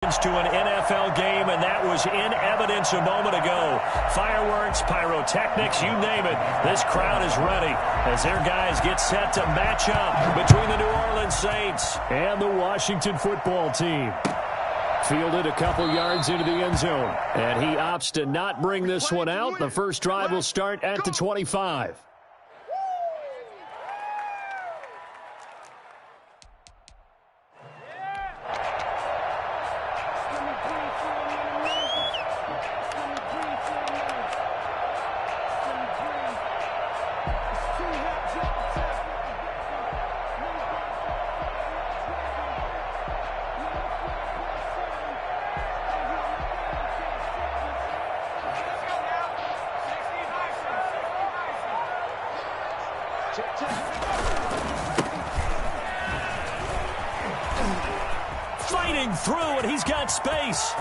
To an NFL game, and that was in evidence a moment ago. Fireworks, pyrotechnics, you name it. This crowd is ready as their guys get set to match up between the New Orleans Saints and the Washington football team. Fielded a couple yards into the end zone, and he opts to not bring this one out. The first drive will start at the 25. Fighting through, and he's got space.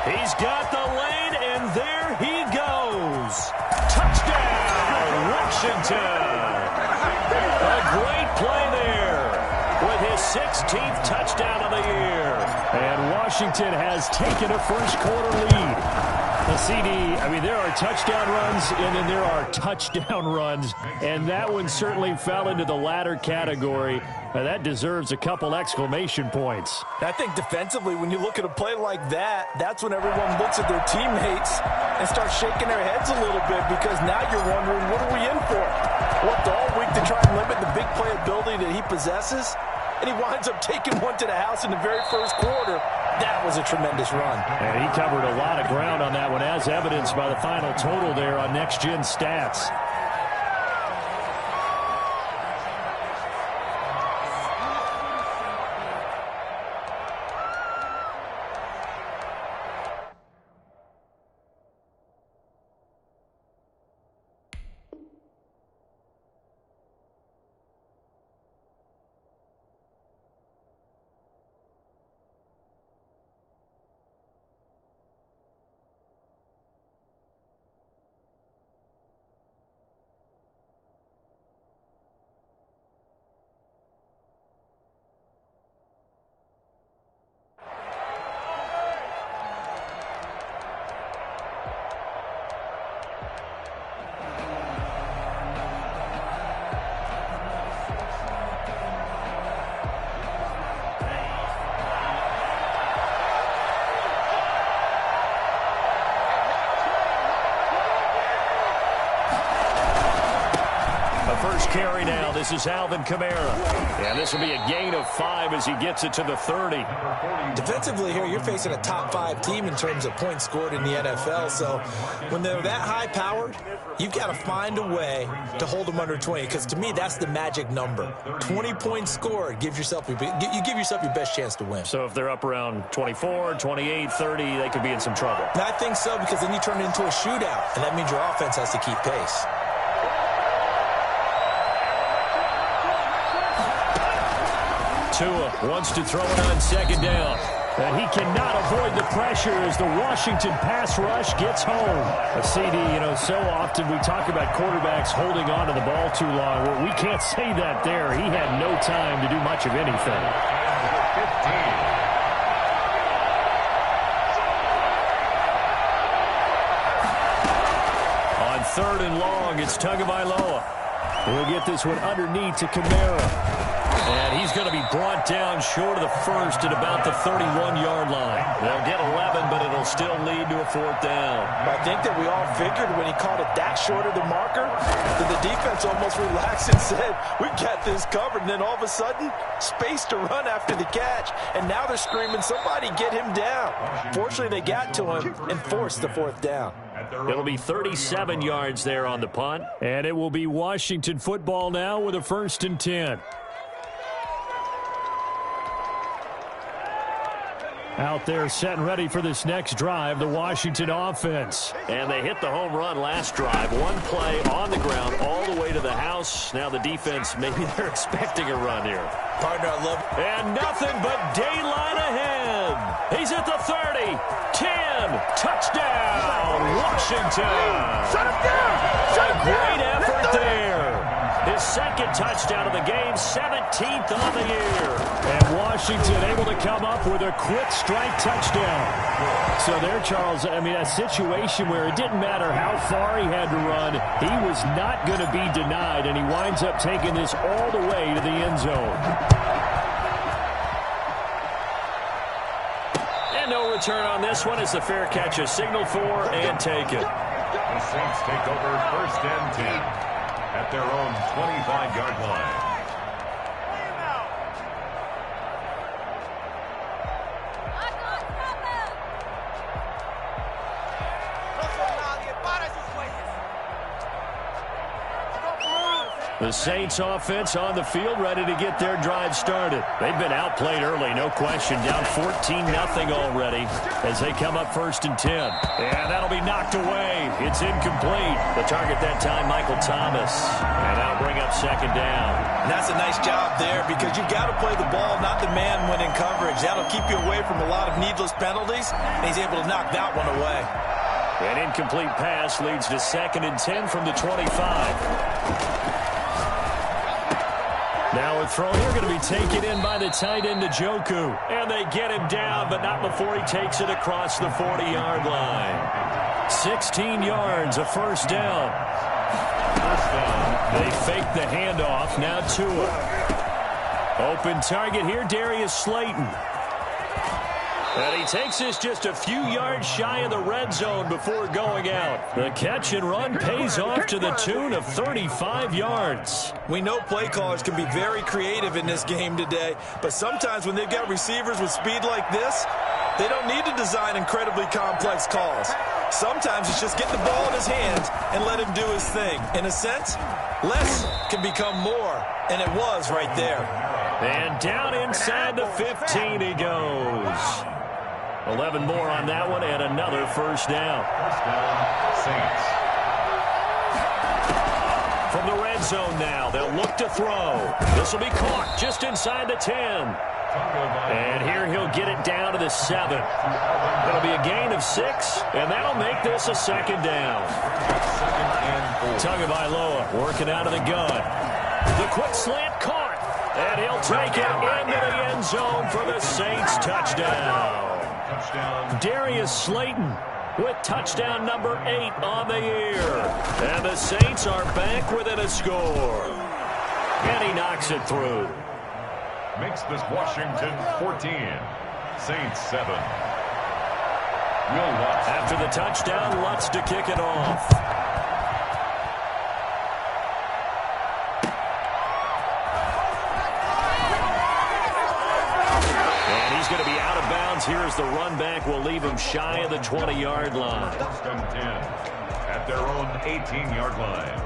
He's got the lane, and there he goes. Touchdown, Washington. A great play there with his 16th touchdown of the year. And Washington has taken a first-quarter lead. The CD, I mean, there are touchdown runs, and then there are touchdown runs, and that one certainly fell into the latter category. That deserves a couple exclamation points. I think defensively, when you look at a play like that, that's when everyone looks at their teammates and starts shaking their heads a little bit, because now you're wondering, what are we in for? Worked all week to try and limit the big play ability that he possesses, and he winds up taking one to the house in the very first quarter. That was a tremendous run. And he covered a lot of ground on that one, as evidenced by the final total there on Next Gen Stats. First carry now. This is Alvin Kamara. And this will be a gain of 5 as he gets it to the 30. Defensively here, you're facing a top 5 team in terms of points scored in the NFL. So when they're that high-powered, you've got to find a way to hold them under 20. Because to me, that's the magic number. 20 points scored, you give yourself your best chance to win. So if they're up around 24, 28, 30, they could be in some trouble. And I think so, because then you turn it into a shootout, and that means your offense has to keep pace. Tua wants to throw it on second down. And he cannot avoid the pressure as the Washington pass rush gets home. A CD, so often we talk about quarterbacks holding on to the ball too long. Well, we can't say that there. He had no time to do much of anything. On 3rd and long, it's Tagovailoa. We'll get this one underneath to Kamara. And he's going to be brought down short of the first at about the 31-yard line. They'll get 11, but it'll still lead to a 4th down. I think that we all figured when he caught it that short of the marker that the defense almost relaxed and said, we've got this covered. And then all of a sudden, space to run after the catch. And now they're screaming, somebody get him down. Fortunately, they got to him and forced the 4th down. It'll be 37 yards there on the punt. And it will be Washington football now with a 1st and 10. Out there set and ready for this next drive, the Washington offense. And they hit the home run last drive. One play on the ground all the way to the house. Now the defense, maybe they're expecting a run here. Partner, I love it. And nothing but daylight ahead. He's at the 30, 10, touchdown, Washington. Shut him down! Shut him down! Great effort there. His second touchdown of the game, 17th on the year. And Washington able to come up with a quick strike touchdown. So there, Charles, I mean, a situation where it didn't matter how far he had to run, he was not going to be denied, and he winds up taking this all the way to the end zone. And no return on this one as the fair catch is signaled for and taken. The Saints take over 1st and 10 at their own 25-yard line. The Saints offense on the field ready to get their drive started. They've been outplayed early, no question. Down 14-0 already as they come up 1st and 10. And that'll be knocked away. It's incomplete. The target that time, Michael Thomas. And that'll bring up 2nd down. And that's a nice job there because you've got to play the ball, not the man when in coverage. That'll keep you away from a lot of needless penalties, and he's able to knock that one away. An incomplete pass leads to 2nd and 10 from the 25. Now a throw here going to be taken in by the tight end Njoku. And they get him down, but not before he takes it across the 40-yard line. 16 yards, a 1st down. They fake the handoff, now Tua. Open target here, Darius Slayton. And he takes this just a few yards shy of the red zone before going out. The catch and run pays off to the tune of 35 yards. We know play callers can be very creative in this game today, but sometimes when they've got receivers with speed like this, they don't need to design incredibly complex calls. Sometimes it's just get the ball in his hands and let him do his thing. In a sense, less can become more, and it was right there. And down inside the 15 he goes. 11 more on that one, and another 1st down. 1st down, Saints. From the red zone now, they'll look to throw. This will be caught just inside the 10. And here he'll get it down to the 7. It'll be a gain of 6, and that'll make this a 2nd down. Tagovailoa working out of the gun. The quick slant caught, and he'll take it into the end zone for the Saints touchdown. Darius Slayton with touchdown number 8 on the year. And the Saints are back within a score. And he knocks it through. Makes this Washington 14. Saints 7. Will Lutz. After the touchdown, Lutz to kick it off. He's going to be out of bounds here as the run back will leave him shy of the 20-yard line. 1st and 10 at their own 18-yard line.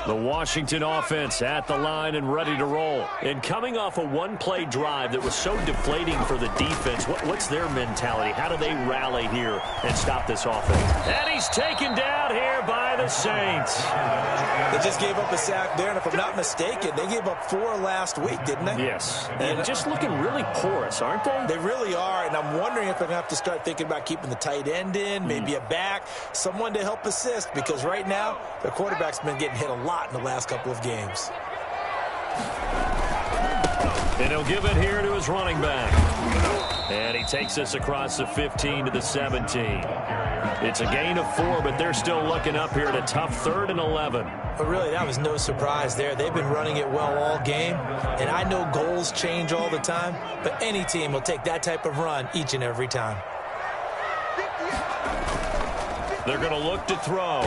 The Washington offense at the line and ready to roll. And coming off a one-play drive that was so deflating for the defense, what's their mentality? How do they rally here and stop this offense? And he's taken down here by the Saints. They just gave up a sack there, and if I'm not mistaken, they gave up 4 last week, didn't they? Yes. And just looking really porous, aren't they? They really are, and I'm wondering if they're going to have to start thinking about keeping the tight end in, maybe a back, someone to help assist, because right now, their quarterback's been getting hit a lot in the last couple of games. And he'll give it here to his running back. And he takes this across the 15 to the 17. It's a gain of 4, but they're still looking up here at a tough 3rd and 11. But really, that was no surprise there. They've been running it well all game. And I know goals change all the time, but any team will take that type of run each and every time. They're going to look to throw.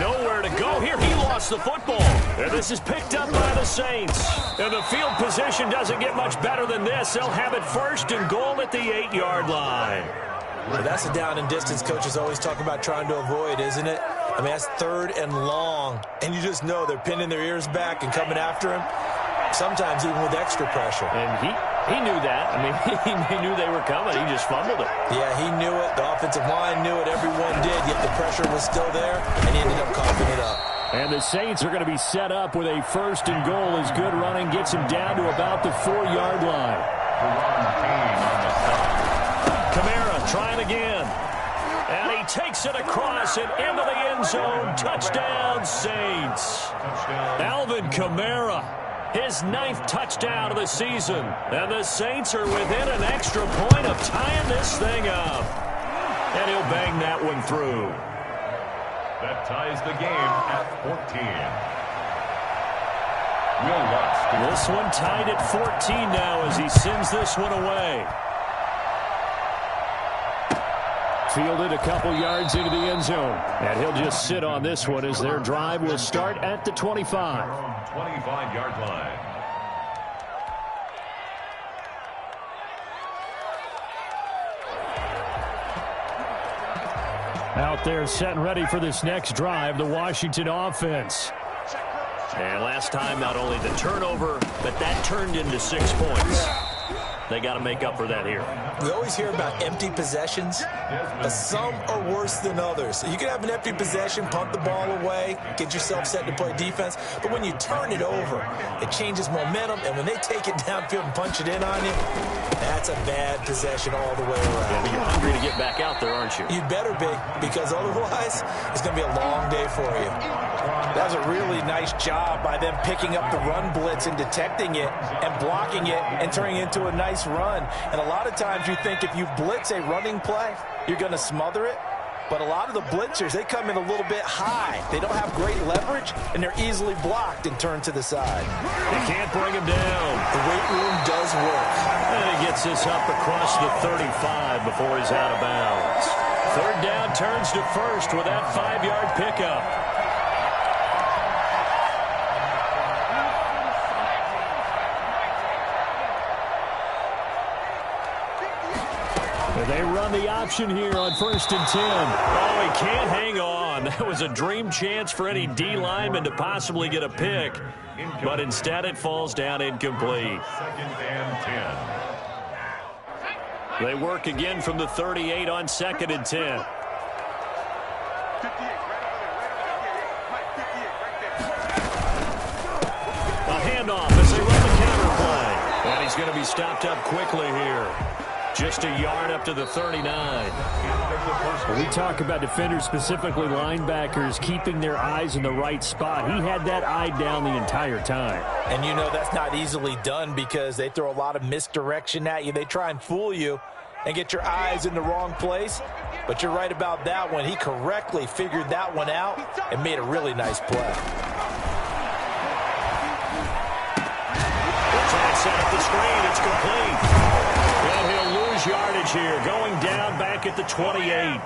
Nowhere to go here. He lost the football. And this is picked up by the Saints. And the field position doesn't get much better than this. They'll have it 1st and goal at the 8-yard line. Well, that's a down and distance coaches always talk about trying to avoid, isn't it? I mean, that's 3rd and long. And you just know they're pinning their ears back and coming after him. Sometimes even with extra pressure. And he knew that. I mean, he knew they were coming. He just fumbled it. Yeah, he knew it. The offensive line knew it. Everyone did, yet the pressure was still there, and he ended up coughing it up. And the Saints are going to be set up with a 1st and goal as good running gets him down to about the 4-yard line. Kamara trying again. And he takes it across and into the end zone. Touchdown, Saints. Alvin Kamara, his 9th touchdown of the season. And the Saints are within an extra point of tying this thing up. And he'll bang that one through. That ties the game at 14. This one tied at 14 now as he sends this one away. Fielded a couple yards into the end zone. And he'll just sit on this one as their drive will start at the 25. 25-yard line. Out there set and ready for this next drive, the Washington offense. And last time, not only the turnover, but that turned into 6 points. They got to make up for that here. We always hear about empty possessions, but some are worse than others. You can have an empty possession, punt the ball away, get yourself set to play defense, but when you turn it over, it changes momentum, and when they take it downfield and punch it in on you, that's a bad possession all the way around. Yeah, but you're hungry to get back out there, aren't you? You better be, because otherwise, it's going to be a long day for you. That was a really nice job by them picking up the run blitz and detecting it and blocking it and turning it into a nice run. And a lot of times you think if you blitz a running play, you're going to smother it. But a lot of the blitzers, they come in a little bit high. They don't have great leverage, and they're easily blocked and turned to the side. They can't bring him down. The weight room does work. And he gets this up across the 35 before he's out of bounds. Third down turns to first with that 5-yard pickup. They run the option here on 1st and 10. Oh, he can't hang on. That was a dream chance for any D lineman to possibly get a pick. But instead it falls down incomplete. 2nd and 10. They work again from the 38 on 2nd and 10. A handoff as they run the counter play. And he's going to be stopped up quickly here. Just a yard up to the 39. We talk about defenders, specifically linebackers, keeping their eyes in the right spot. He had that eye down the entire time. And you know that's not easily done because they throw a lot of misdirection at you. They try and fool you and get your eyes in the wrong place. But you're right about that one. He correctly figured that one out and made a really nice play. Trying to set up the screen. It's complete. And he'll lose yardage here, going down back at the 28.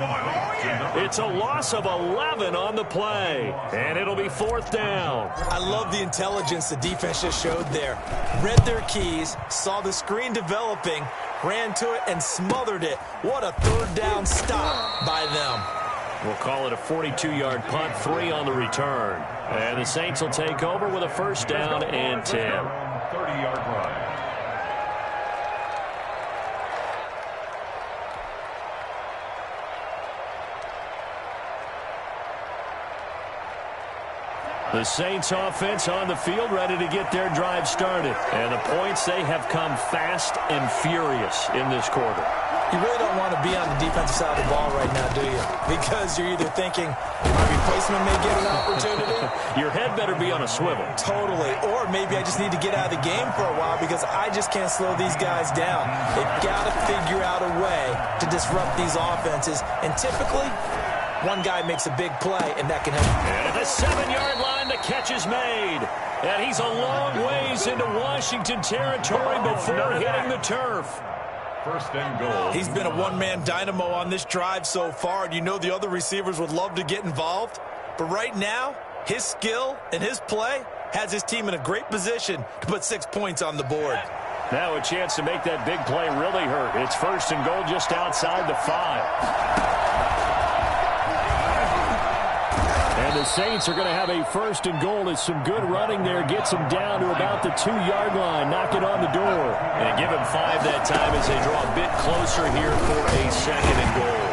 It's a loss of 11 on the play, and it'll be 4th down. I love the intelligence the defense just showed there. Read their keys, saw the screen developing, ran to it, and smothered it. What a 3rd down stop by them. We'll call it a 42-yard punt, 3 on the return. And the Saints will take over with a 1st down and 10. 30-yard line. The Saints offense on the field ready to get their drive started. And the points, they have come fast and furious in this quarter. You really don't want to be on the defensive side of the ball right now, do you? Because you're either thinking my replacement may get an opportunity. Your head better be on a swivel. Totally. Or maybe I just need to get out of the game for a while because I just can't slow these guys down. They've got to figure out a way to disrupt these offenses. And typically, one guy makes a big play, and that can help. And at the 7-yard line, the catch is made. And he's a long ways into Washington territory before hitting the turf. 1st and goal. He's been a one-man dynamo on this drive so far, and you know the other receivers would love to get involved. But right now, his skill and his play has his team in a great position to put 6 points on the board. Now a chance to make that big play really hurt. It's 1st and goal just outside the 5. And the Saints are going to have a 1st and goal as some good running there gets them down to about the 2-yard line. Knock it on the door. And give him 5 that time as they draw a bit closer here for a 2nd and goal.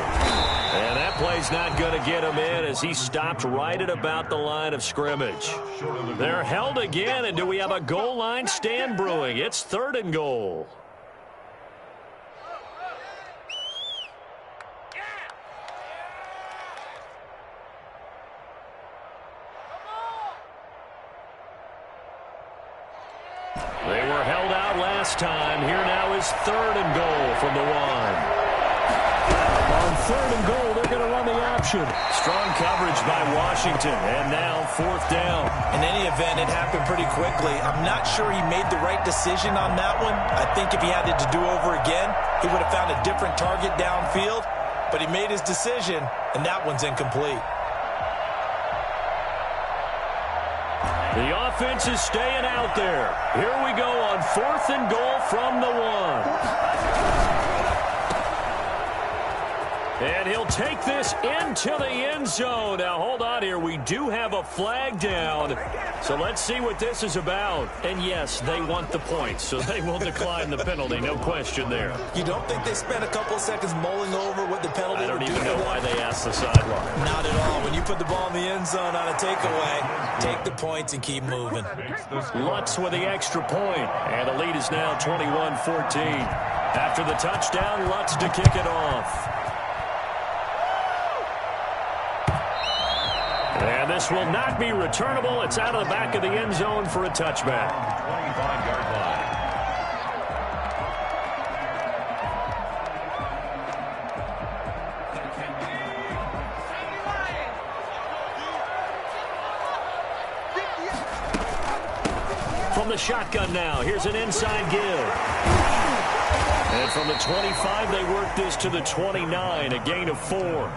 And that play's not going to get him in as he stopped right at about the line of scrimmage. They're held again, and do we have a goal line stand brewing? It's 3rd and goal. last time. Here now is 3rd and goal from the 1. On 3rd and goal, they're going to run the option. Strong coverage by Washington, and now 4th down. In any event, it happened pretty quickly. I'm not sure he made the right decision on that one. I think if he had it to do over again, he would have found a different target downfield. But he made his decision, and that one's incomplete. The offense is staying out there. Here we go on 4th and goal from the 1. And he'll take this into the end zone. Now, hold on here. We do have a flag down. So let's see what this is about. And, yes, they want the points, so they will decline the penalty. No question there. You don't think they spent a couple of seconds mulling over what the penalty would do? I don't even know why they asked the sideline. Not at all. When you put the ball in the end zone on a takeaway, take the points and keep moving. Lutz with the extra point. And the lead is now 21-14. After the touchdown, Lutz to kick it off. And this will not be returnable. It's out of the back of the end zone for a touchback. 25-yard line. From the shotgun now, here's an inside give. And from the 25, they work this to the 29, a gain of 4.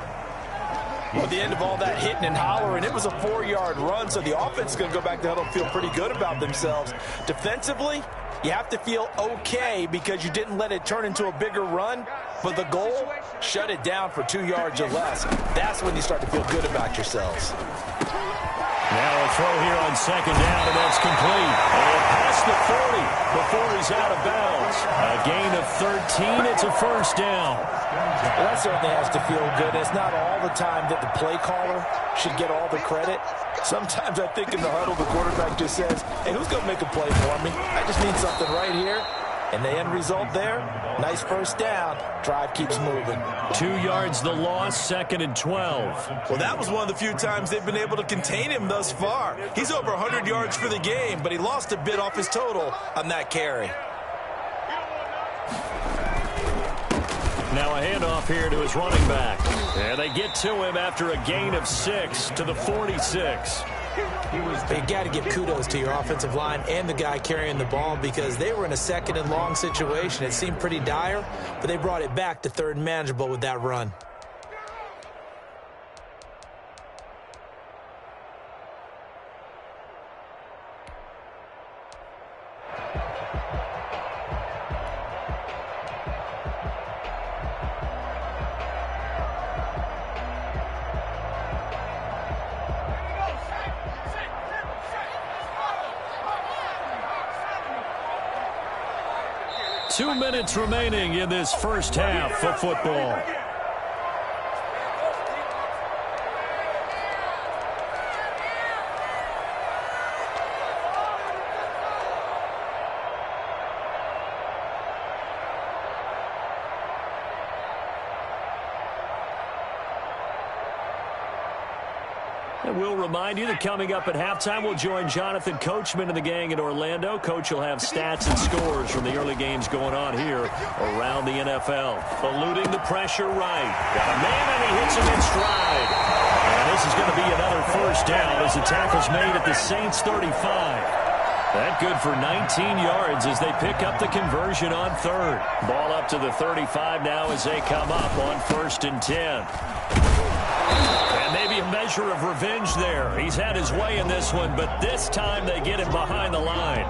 At the end of all that hitting and hollering, it was a 4-yard run, so the offense is going to go back to huddle and feel pretty good about themselves. Defensively, you have to feel okay because you didn't let it turn into a bigger run, but the goal, shut it down for 2 yards or less. That's when you start to feel good about yourselves. Now a throw here on 2nd down, and that's complete. And past the 40 before he's out of bounds. A gain of 13. It's a 1st down. Well, that certainly has to feel good. It's not all the time that the play caller should get all the credit. Sometimes I think in the huddle, the quarterback just says, hey, who's going to make a play for me? I just need something right here. And the end result there, nice 1st down. Drive keeps moving. 2 yards the loss, 2nd and 12. Well, that was one of the few times they've been able to contain him thus far. He's over 100 yards for the game, but he lost a bit off his total on that carry. Now a handoff here to his running back. And they get to him after a gain of 6 to the 46. But you got to give kudos to your offensive line and the guy carrying the ball because they were in a 2nd and long situation. It seemed pretty dire, but they brought it back to 3rd and manageable with that run. Two minutes remaining in this first half of football. And we'll remind you that coming up at halftime, we'll join Jonathan Coachman and the gang in Orlando. Coach will have stats and scores from the early games going on here around the NFL. Eluding the pressure right. Got a man, and he hits him in stride. And this is going to be another 1st down as the tackle's made at the Saints' 35. That good for 19 yards as they pick up the conversion on 3rd. Ball up to the 35 now as they come up on 1st and 10. And maybe a measure of revenge there. He's had his way in this one, but this time they get him behind the line.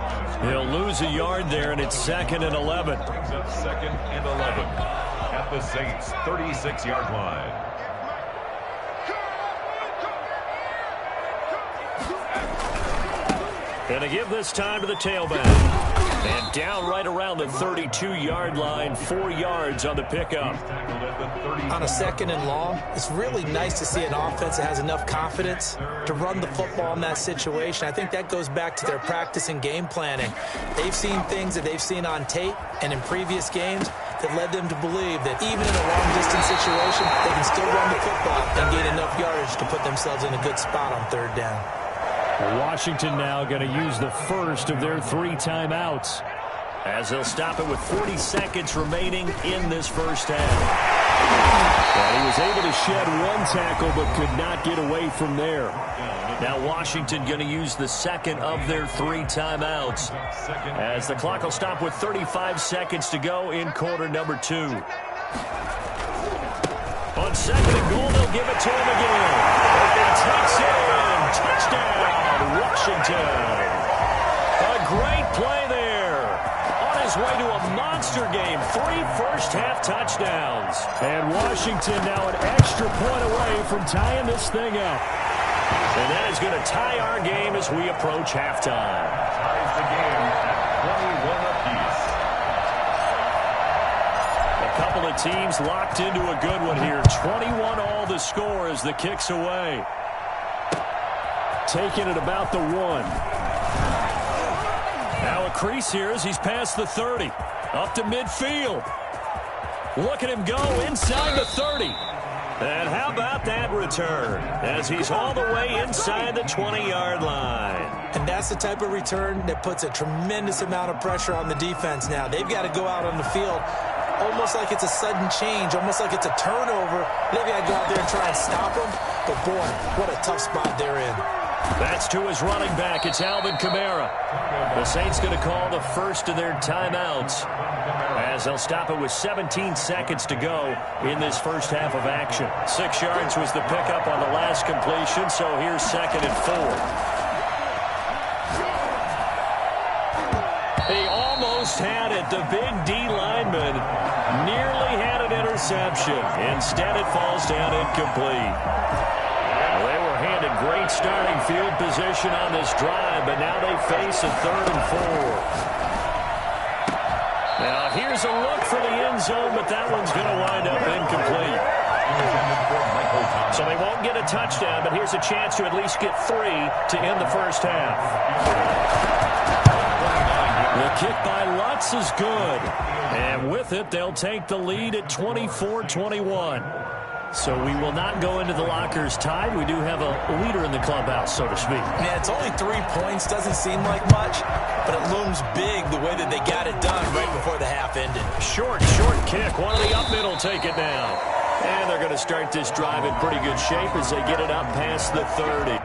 He'll lose a yard there, and it's 2nd and 11. Brings up 2nd and 11 at the Saints' 36-yard line. And to give this time to the tailback. And down right around the 32-yard line, 4 yards on the pickup. On a 2nd and long, it's really nice to see an offense that has enough confidence to run the football in that situation. I think that goes back to their practice and game planning. They've seen things that they've seen on tape and in previous games that led them to believe that even in a long-distance situation, they can still run the football and gain enough yardage to put themselves in a good spot on 3rd down. Washington now going to use the first of their 3 timeouts. as they'll stop it with 40 seconds remaining in this first half. Well, he was able to shed one tackle but could not get away from there. Now Washington going to use the second of their 3 timeouts as the clock will stop with 35 seconds to go in quarter number 2. On second and goal, they'll give it to him again. He takes it in. Touchdown, Washington. A great play there. On his way to a monster game. 3 first-half touchdowns. And Washington now an extra point away from tying this thing up. And that is going to tie our game as we approach halftime. Ties the game at 21 apiece. A couple of teams locked into a good one here. 21 all the score as the kick's away. Taking it about the 1. Now a crease here as he's past the 30. Up to midfield. Look at him go inside the 30. And how about that return as he's all the way inside the 20-yard line. And that's the type of return that puts a tremendous amount of pressure on the defense now. They've got to go out on the field almost like it's a sudden change, almost like it's a turnover. They've got to go out there and try and stop them. But, boy, what a tough spot they're in. That's to his running back. It's Alvin Kamara. The Saints going to call the first of their timeouts as they'll stop it with 17 seconds to go in this first half of action. 6 yards was the pickup on the last completion, so here's second and 4. He almost had it. The big D lineman nearly had an interception. Instead, it falls down incomplete. They were handed great starting field position on this drive, but now they face a 3rd and 4. Now, here's a look for the end zone, but that one's going to wind up incomplete. So they won't get a touchdown, but here's a chance to at least get 3 to end the first half. The kick by Lutz is good. And with it, they'll take the lead at 24-21. So we will not go into the lockers tied. We do have a leader in the clubhouse, so to speak. Yeah, it's only 3 points. Doesn't seem like much, but it looms big the way that they got it done right before the half ended. Short kick. One of the up middle take it down. And they're going to start this drive in pretty good shape as they get it up past the 30.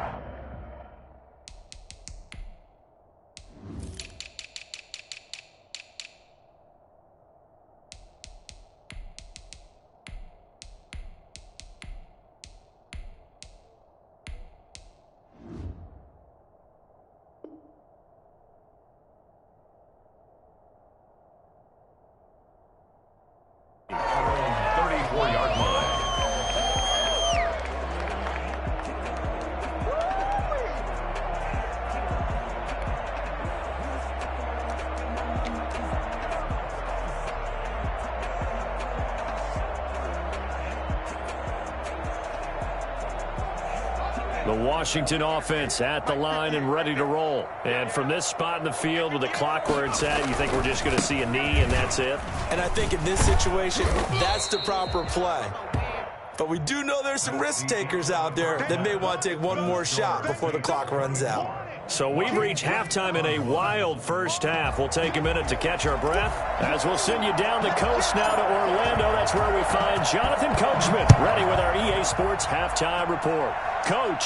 The Washington offense at the line and ready to roll. And from this spot in the field with the clock where it's at, you think we're just going to see a knee and that's it? And I think in this situation, that's the proper play. But we do know there's some risk takers out there that may want to take one more shot before the clock runs out. So we've reached halftime in a wild first half. We'll take a minute to catch our breath as we'll send you down the coast now to Orlando. That's where we find Jonathan Coachman ready with our EA Sports halftime report. Coach,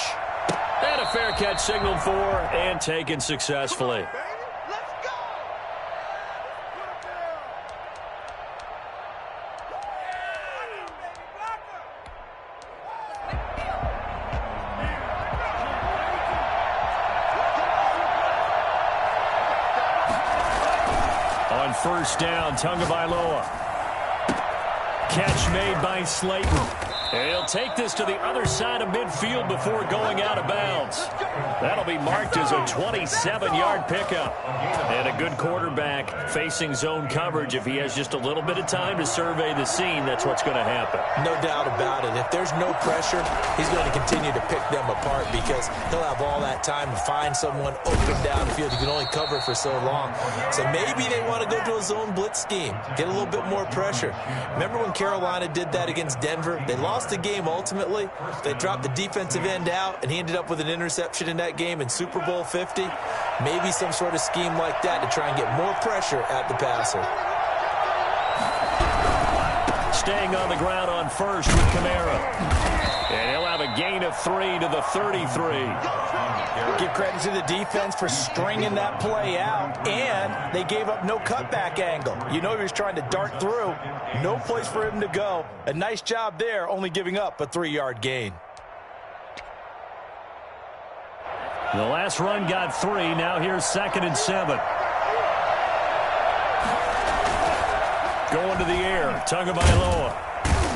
and a fair catch signaled for and taken successfully. On first down, Tagovailoa. Catch made by Slayton. He'll take this to the other side of midfield before going out of bounds. That'll be marked as a 27-yard pickup. And a good quarterback facing zone coverage. If he has just a little bit of time to survey the scene, that's what's going to happen. No doubt about it. If there's no pressure, he's going to continue to pick them apart because he'll have all that time to find someone open downfield. You can only cover for so long. So maybe they want to go to a zone blitz scheme, get a little bit more pressure. Remember when Carolina did that against Denver? They lost the game ultimately. They dropped the defensive end out, and he ended up with an interception in that that game in Super Bowl 50, maybe some sort of scheme like that to try and get more pressure at the passer. Staying on the ground on first with Kamara. And he'll have a gain of 3 to the 33. Give credit to the defense for stringing that play out, and they gave up no cutback angle. You know he was trying to dart through. No place for him to go. A nice job there, only giving up a 3-yard gain. The last run got 3. Now here's 2nd and 7. Going to the air. Tagovailoa.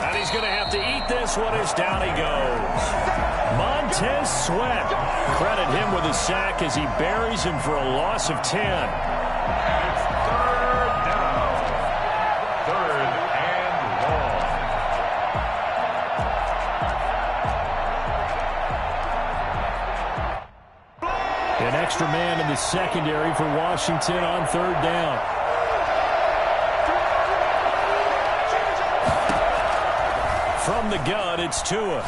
And he's going to have to eat this one as down he goes. Montez Sweat. Credit him with a sack as he buries him for a loss of 10. It's 3rd down. 3rd and long. An extra man in the secondary for Washington on 3rd down. From the gun, it's Tua.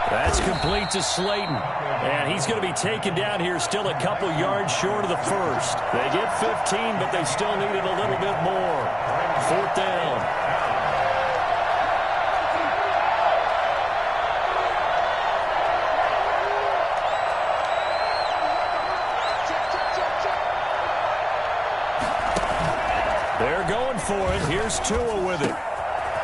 That's complete to Slayton. And he's going to be taken down here still a couple yards short of the first. They get 15, but they still need it a little bit more. 4th down. They're going for it. Here's Tua with it.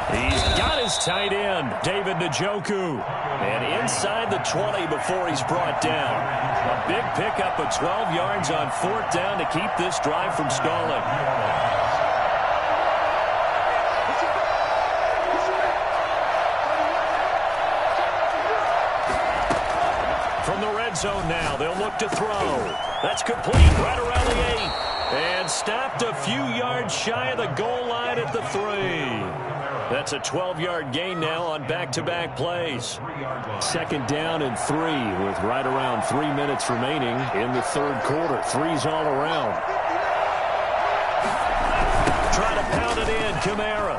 He's got his tight end, David Njoku. And inside the 20 before he's brought down. A big pickup of 12 yards on 4th down to keep this drive from stalling. From the red zone now, they'll look to throw. That's complete right around the 8. And stopped a few yards shy of the goal line at the 3. That's a 12-yard gain now on back-to-back plays. 2nd down and 3 with right around 3 minutes remaining in the 3rd quarter. 3's all around. Trying to pound it in, Kamara.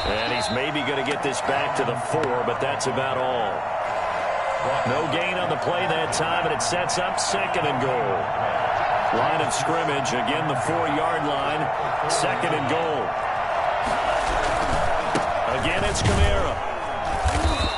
And he's maybe going to get this back to the 4, but that's about all. No gain on the play that time, and it sets up 2nd and goal. Line of scrimmage, again the 4-yard line. 2nd and goal. Again, it's Kamara.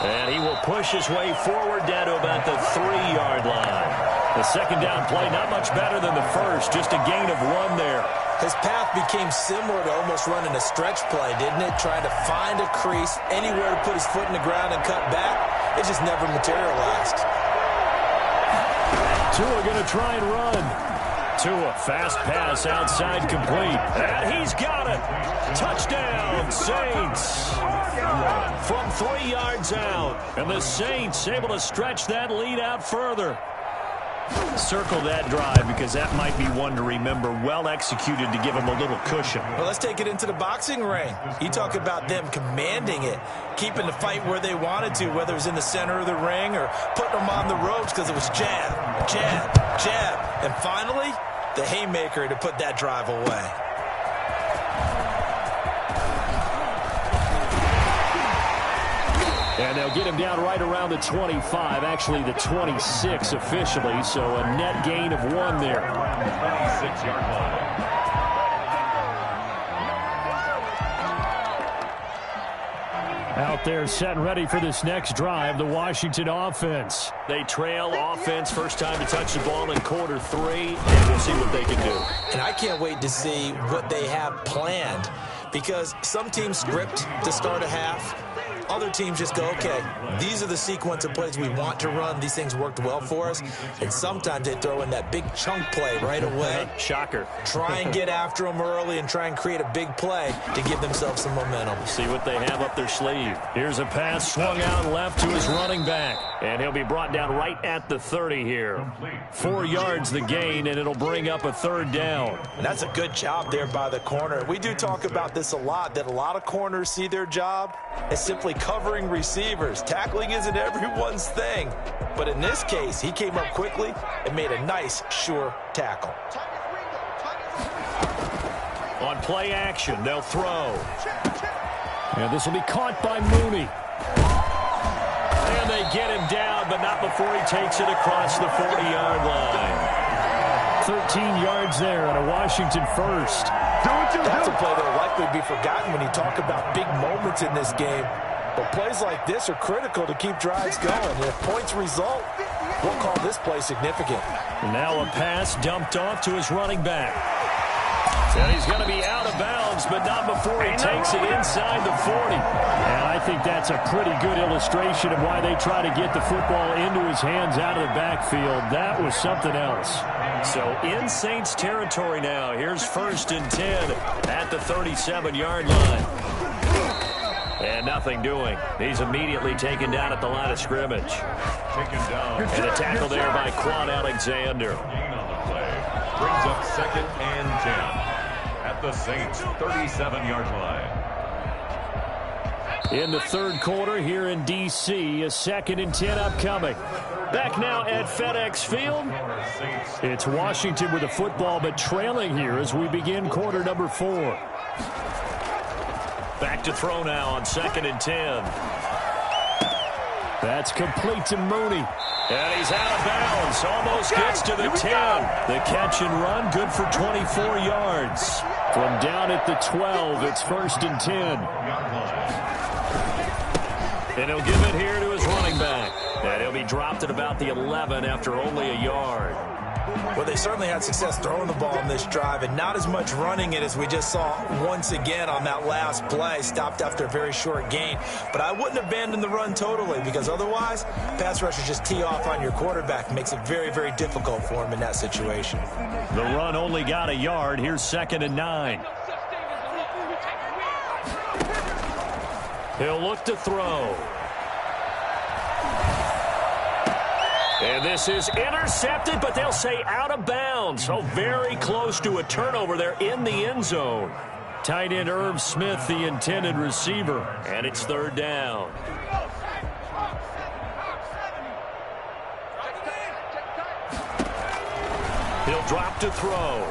And he will push his way forward down to about the 3-yard line. The 2nd down play, not much better than the first, just a gain of 1 there. His path became similar to almost running a stretch play, didn't it? Trying to find a crease, anywhere to put his foot in the ground and cut back. It just never materialized. Tua going to try and run. Tua, fast pass outside, complete. And he's got it. Touchdown, Saints. From 3 yards out. And the Saints able to stretch that lead out further. Circle that drive because that might be one to remember. Well executed to give him a little cushion. Well, let's take it into the boxing ring. You talk about them commanding it, keeping the fight where they wanted to, whether it was in the center of the ring or putting them on the ropes because it was jab, jab, jab. And finally, the haymaker to put that drive away. And they'll get him down right around the 25, actually the 26 officially, so a net gain of 1 there. 26-yard line. Out there set and ready for this next drive, the Washington offense. They trail offense, first time to touch the ball in quarter 3, and we'll see what they can do. And I can't wait to see what they have planned, because some teams script to start a half. Other teams just go, okay, these are the sequence of plays we want to run. These things worked well for us. And sometimes they throw in that big chunk play right away. Shocker. Try and get after them early and try and create a big play to give themselves some momentum. See what they have up their sleeve. Here's a pass swung out left to his running back. And he'll be brought down right at the 30 here. 4 yards the gain, and it'll bring up a 3rd down. And that's a good job there by the corner. We do talk about this a lot, that a lot of corners see their job as simply covering receivers. Tackling isn't everyone's thing. But in this case, he came up quickly and made a nice, sure tackle. On play action, they'll throw. And this will be caught by Mooney. And And they get him down, but not before he takes it across the 40-yard line. 13 yards there on a Washington first. That's a play that will likely be forgotten when you talk about big moments in this game. But plays like this are critical to keep drives going. And if points result, we'll call this play significant. And now a pass dumped off to his running back. And he's going to be out of bounds, but not before he takes it inside the 40. And I think that's a pretty good illustration of why they try to get the football into his hands out of the backfield. That was something else. So in Saints territory now. Here's 1st and 10 at the 37-yard line. And nothing doing. He's immediately taken down at the line of scrimmage. Taken down. And a tackle there by Quan Alexander. Gain on the play. Brings up 2nd and 10 at the Saints 37-yard line. In the third quarter here in D.C., a 2nd and 10 upcoming. Back now at FedEx Field. It's Washington with the football, but trailing here as we begin quarter number 4. Back to throw now on 2nd and 10. That's complete to Mooney. And he's out of bounds. Almost gets to the 10. The catch and run, good for 24 yards. From down at the 12, it's 1st and 10. And he'll give it here to his running back. And he'll be dropped at about the 11 after only a yard. Well, they certainly had success throwing the ball in this drive, and not as much running it as we just saw once again on that last play. Stopped after a very short gain. But I wouldn't abandon the run totally, because otherwise, pass rushers just tee off on your quarterback. Makes it very, very difficult for him in that situation. The run only got a yard. Here's 2nd and 9. He'll look to throw. And this is intercepted, but they'll say out of bounds. So very close to a turnover there in the end zone. Tight end Irv Smith, the intended receiver. And it's 3rd down. He'll drop to throw.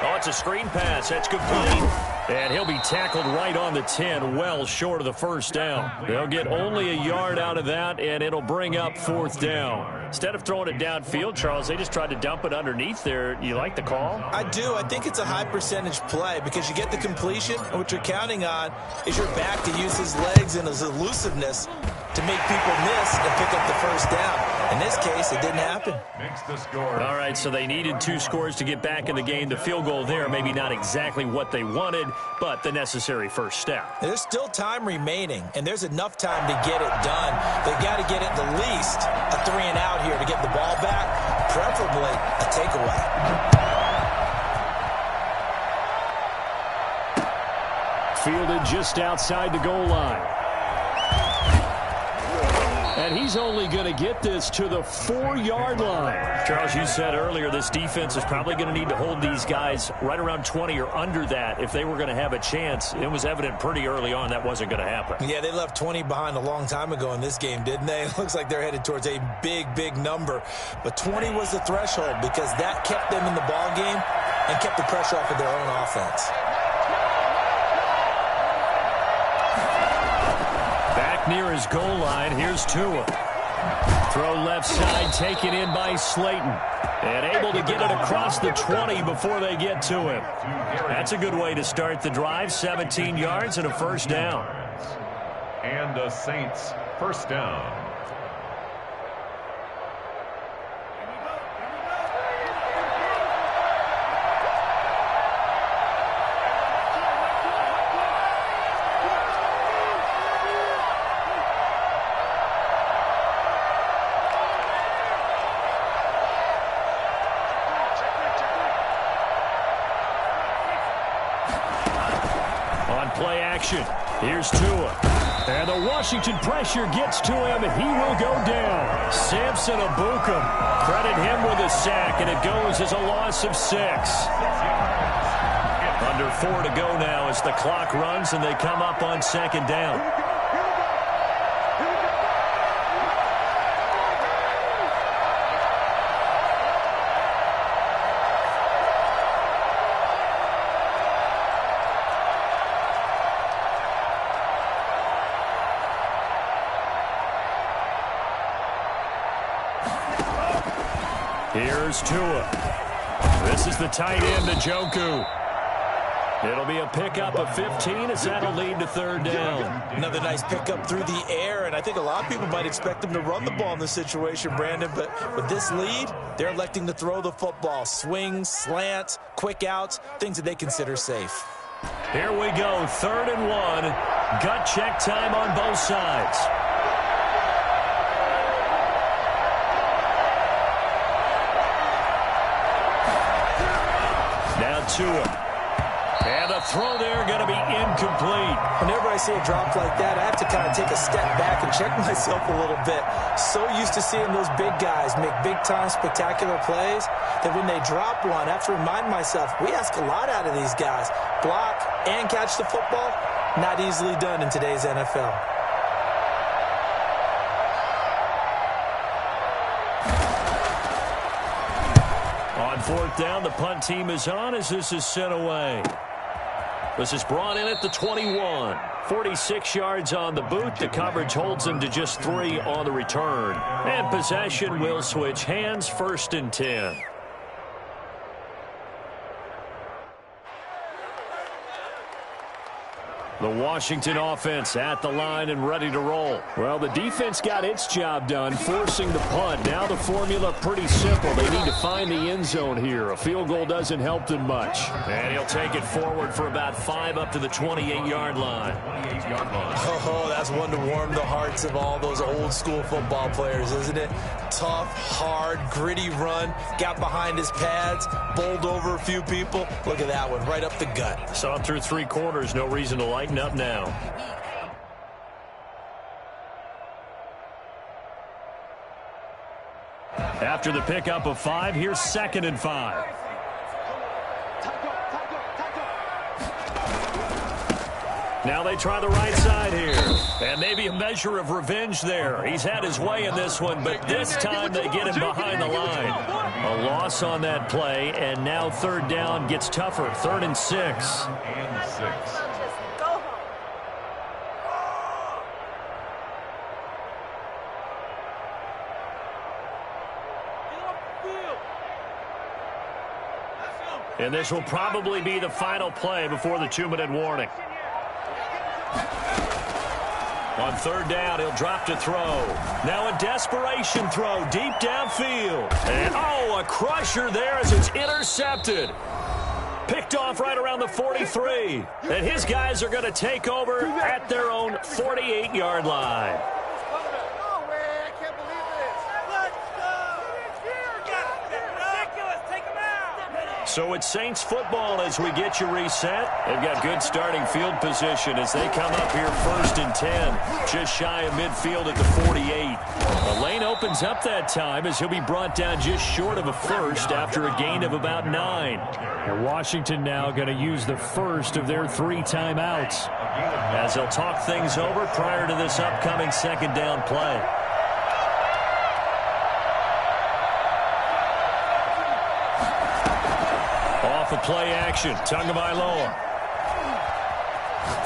Oh, it's a screen pass. That's complete. And he'll be tackled right on the 10, well short of the 1st down. They'll get only a yard out of that, and it'll bring up 4th down. Instead of throwing it downfield, Charles, they just tried to dump it underneath there. You like the call? I do. I think it's a high percentage play because you get the completion, and what you're counting on is your back to use his legs and his elusiveness to make people miss and pick up the 1st down. In this case, it didn't happen. Makes the score. All right, so they needed 2 scores to get back in the game. The field goal there, maybe not exactly what they wanted, but the necessary first step. There's still time remaining, and there's enough time to get it done. They've got to get it at least a 3 and out here to get the ball back, preferably a takeaway. Fielded just outside the goal line. And he's only going to get this to the 4-yard line. Charles, you said earlier this defense is probably going to need to hold these guys right around 20 or under that if they were going to have a chance. It was evident pretty early on that wasn't going to happen. Yeah, they left 20 behind a long time ago in this game, didn't they? It looks like they're headed towards a big, big number. But 20 was the threshold because that kept them in the ball game and kept the pressure off of their own offense. Near his goal line, here's Tua. Throw left side, taken in by Slayton. And able to get it across the 20 before they get to him. That's a good way to start the drive. 17 yards and a 1st down. And the Saints 1st down. Play action. Here's Tua. And the Washington pressure gets to him, and he will go down. Samson Abukum. Credit him with a sack, and it goes as a loss of 6. Under 4 to go now as the clock runs, and they come up on 2nd down. Here's Tua. This is the tight end, Njoku. It'll be a pickup of 15 as that'll lead to third down. Another nice pickup through the air, and I think a lot of people might expect them to run the ball in this situation, Brandon, but with this lead, they're electing to throw the football. Swings, slants, quick outs, things that they consider safe. Here we go, 3rd and 1. Gut check time on both sides. Now Tua. And the throw there going to be incomplete. Whenever I see a drop like that, I have to kind of take a step back and check myself a little bit. So used to seeing those big guys make big-time spectacular plays that when they drop one, I have to remind myself, we ask a lot out of these guys. Block and catch the football, not easily done in today's NFL. On 4th down, the punt team is on as this is sent away. This is brought in at the 21. 46 yards on the boot. The coverage holds him to just 3 on the return. And possession will switch hands, 1st and 10. The Washington offense at the line and ready to roll. Well, the defense got its job done, forcing the punt. Now the formula pretty simple. They need to find the end zone here. A field goal doesn't help them much. And he'll take it forward for about 5 up to the 28-yard line. Oh, that's one to warm the hearts of all those old-school football players, isn't it? Tough, hard, gritty run. Got behind his pads, bowled over a few people. Look at that one, right up the gut. Saw it through 3 quarters. No reason to lighten up now. After the pickup of 5, here's 2nd and 5. Now they try the right side here. And maybe a measure of revenge there. He's had his way in this one, but this time they get him behind the line. A loss on that play, and now 3rd down gets tougher. 3rd and 6. And this will probably be the final play before the 2-minute warning. On 3rd down, he'll drop to throw. Now a desperation throw deep downfield. And, a crusher there as it's intercepted. Picked off right around the 43. And his guys are going to take over at their own 48-yard line. So it's Saints football as we get you reset. They've got good starting field position as they come up here 1st and 10. Just shy of midfield at the 48. The lane opens up that time as he'll be brought down just short of a first after a gain of about 9. And Washington now going to use the first of their 3 timeouts as they'll talk things over prior to this upcoming 2nd down play. Off of play action, Tagovailoa.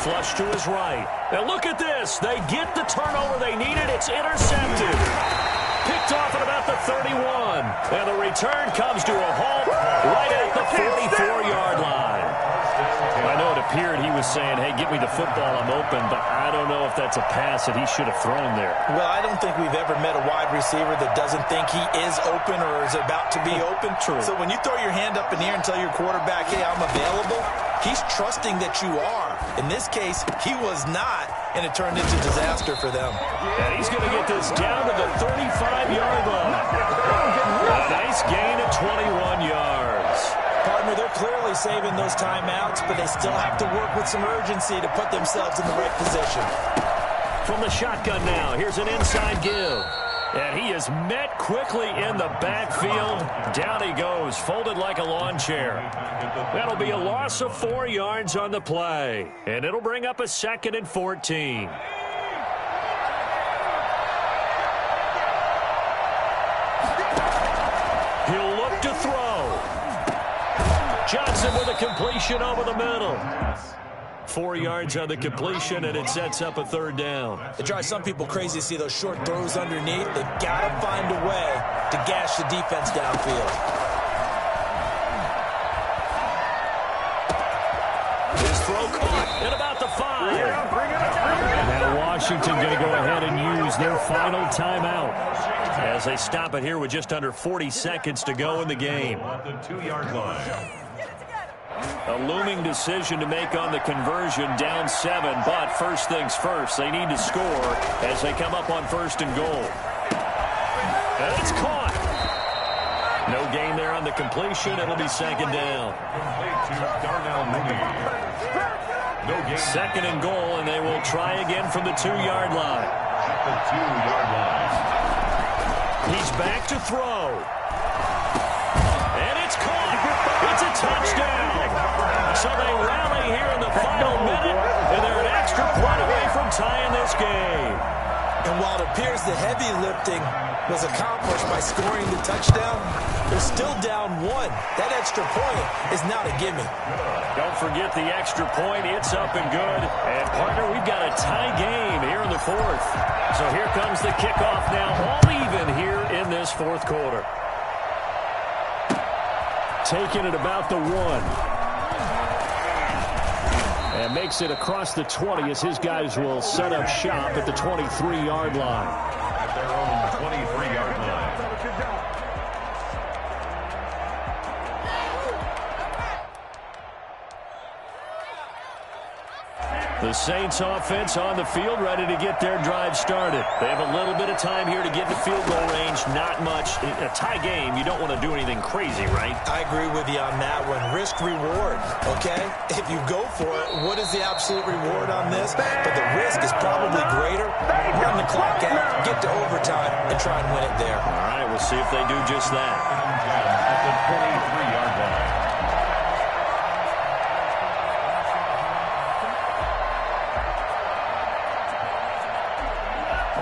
Flush to his right. Now look at this. They get the turnover they needed. It's intercepted. Picked off at about the 31. And the return comes to a halt right at the 44-yard line. I know it appeared he was saying, hey, get me the football, I'm open, but I don't know if that's a pass that he should have thrown there. Well, I don't think we've ever met a wide receiver that doesn't think he is open or is about to be open. True. So when you throw your hand up in the air and tell your quarterback, hey, I'm available, he's trusting that you are. In this case, he was not, and it turned into disaster for them. And he's going to get this down to the 35-yard line. A nice gain of 21 yards. Partner, they're clearly saving those timeouts, but they still have to work with some urgency to put themselves in the right position. From the shotgun now, here's an inside give. And he is met quickly in the backfield. Down he goes, folded like a lawn chair. That'll be a loss of 4 yards on the play. And it'll bring up a 2nd and 14. He'll look to throw. Johnson with a completion over the middle. 4 yards on the completion, and it sets up a 3rd down. It drives some people crazy to see those short throws underneath. They've got to find a way to gash rush the defense downfield. His throw caught at about the 5. Now Washington going to go ahead and use their final timeout as they stop it here with just under 40 seconds to go in the game. At the 2-yard line. A looming decision to make on the conversion, down 7, but first things first, they need to score as they come up on 1st and goal. And it's caught. No gain there on the completion. It'll be 2nd down. No gain. 2nd and goal, and they will try again from the 2-yard line. At the 2-yard line. He's back to throw. And it's caught. It's a touchdown. So they rally here in the final minute, and they're an extra point away from tying this game. And while it appears the heavy lifting was accomplished by scoring the touchdown, they're still down 1. That extra point is not a gimme. Don't forget the extra point. It's up and good. And, partner, we've got a tie game here in the 4th. So here comes the kickoff now, all even here in this 4th quarter. taking it about the 1. And makes it across the 20 as his guys will set up shop at the 23-yard line. At their own 23-yard line. The Saints offense on the field, ready to get their drive started. They have a little bit of time here to get to field goal range, not much. In a tie game, you don't want to do anything crazy, right? I agree with you on that one. Risk-reward, okay? If you go for it, what is the absolute reward on this? But the risk is probably greater. Run the clock out, get to overtime, and try and win it there. All right, we'll see if they do just that. At the 23-yard line.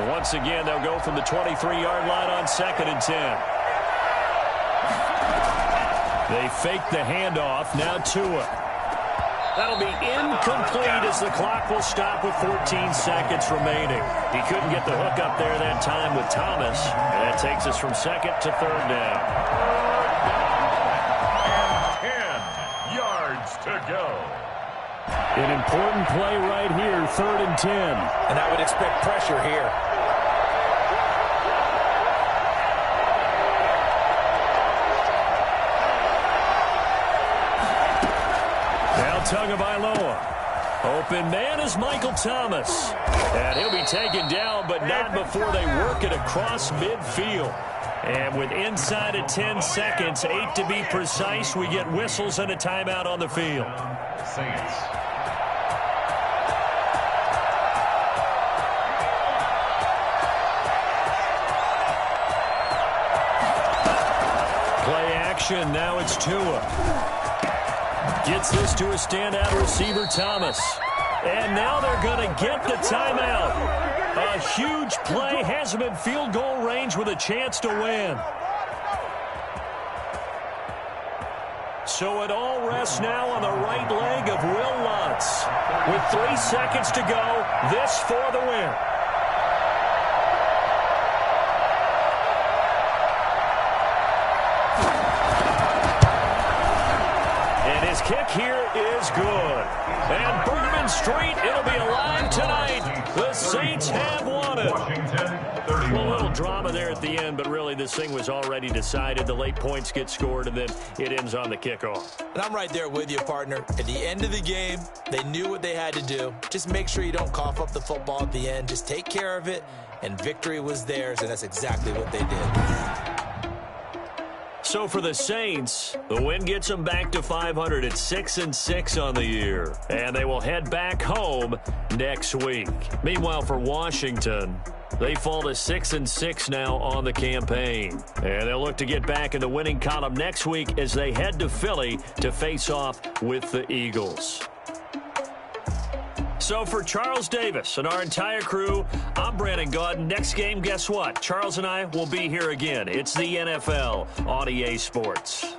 Once again, they'll go from the 23-yard line on 2nd and 10. They fake the handoff. Now Tua. That'll be incomplete as the clock will stop with 14 seconds remaining. He couldn't get the hook up there that time with Thomas. And that takes us from 2nd to 3rd down. 10 yards to go. An important play right here, 3rd and 10. And I would expect pressure here. Tagovailoa. Open man is Michael Thomas. And he'll be taken down, but not before they work it across midfield. And with inside of 10 seconds, 8 to be precise, we get whistles and a timeout on the field. Saints. Play action. Now it's Tua. Gets this to a standout receiver, Thomas. And now they're going to get the timeout. A huge play, has him in field goal range with a chance to win. So it all rests now on the right leg of Will Lutz. With 3 seconds to go, this for the win. Kick here is good. And Bergman Street, it'll be alive tonight. The Saints have won it. A little drama there at the end, but really this thing was already decided. The late points get scored, and then it ends on the kickoff. And I'm right there with you, partner. At the end of the game, they knew what they had to do. Just make sure you don't cough up the football at the end. Just take care of it, and victory was theirs, and that's exactly what they did. So for the Saints, the win gets them back to 500 at 6-6 on the year. And they will head back home next week. Meanwhile, for Washington, they fall to 6-6 now on the campaign. And they'll look to get back in the winning column next week as they head to Philly to face off with the Eagles. So for Charles Davis and our entire crew, I'm Brandon Gaudin. Next game, guess what? Charles and I will be here again. It's the NFL on EA Sports.